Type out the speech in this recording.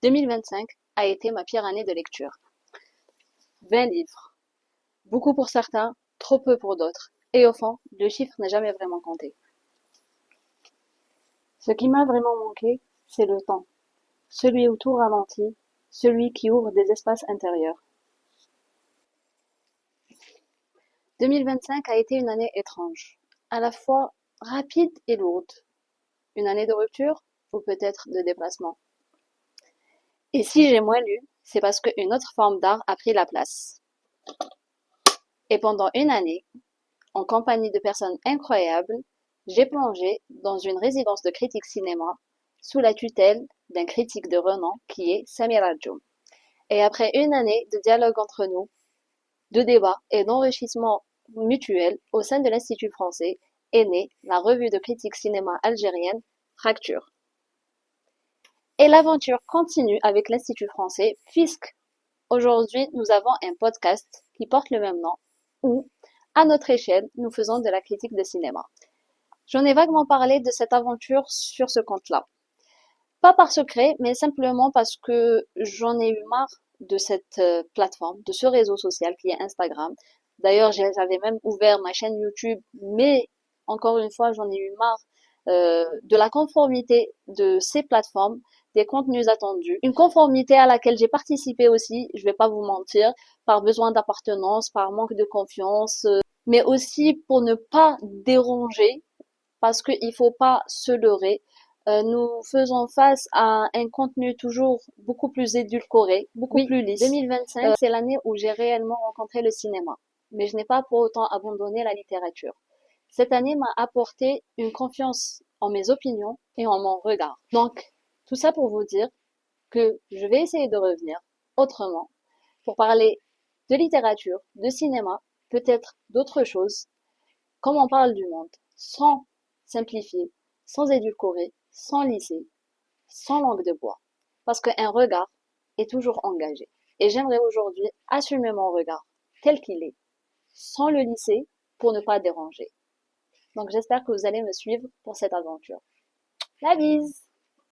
2025 a été ma pire année de lecture. 20 livres. Beaucoup pour certains, trop peu pour d'autres. Et au fond, le chiffre n'a jamais vraiment compté. Ce qui m'a vraiment manqué, c'est le temps. Celui où tout ralentit, celui qui ouvre des espaces intérieurs. 2025 a été une année étrange, à la fois rapide et lourde. Une année de rupture ou peut-être de déplacement. Et si j'ai moins lu, c'est parce qu'une autre forme d'art a pris la place. Et pendant une année, en compagnie de personnes incroyables, j'ai plongé dans une résidence de critique cinéma sous la tutelle d'un critique de renom qui est Samir Adjoum. Et après une année de dialogue entre nous, de débats et d'enrichissement mutuel au sein de l'Institut français, est née la revue de critique cinéma algérienne Fracture. Et l'aventure continue avec l'Institut français puisque aujourd'hui nous avons un podcast qui porte le même nom où, à notre échelle, nous faisons de la critique de cinéma. J'en ai vaguement parlé de cette aventure sur ce compte-là. Pas par secret, mais simplement parce que j'en ai eu marre de cette plateforme, de ce réseau social qui est Instagram. D'ailleurs, j'avais même ouvert ma chaîne YouTube, mais encore une fois, j'en ai eu marre de la conformité de ces plateformes, des contenus attendus. Une conformité à laquelle j'ai participé aussi, je vais pas vous mentir, par besoin d'appartenance, par manque de confiance, mais aussi pour ne pas déranger, parce qu'il faut pas se leurrer. Nous faisons face à un contenu toujours beaucoup plus édulcoré, beaucoup plus lisse. 2025, c'est l'année où j'ai réellement rencontré le cinéma, mais je n'ai pas pour autant abandonné la littérature. Cette année m'a apporté une confiance en mes opinions et en mon regard. Donc, tout ça pour vous dire que je vais essayer de revenir autrement pour parler de littérature, de cinéma, peut-être d'autres choses, comme on parle du monde, sans simplifier, sans édulcorer, sans lisser, sans langue de bois. Parce qu'un regard est toujours engagé. Et j'aimerais aujourd'hui assumer mon regard tel qu'il est, sans le lisser pour ne pas déranger. Donc j'espère que vous allez me suivre pour cette aventure. La bise!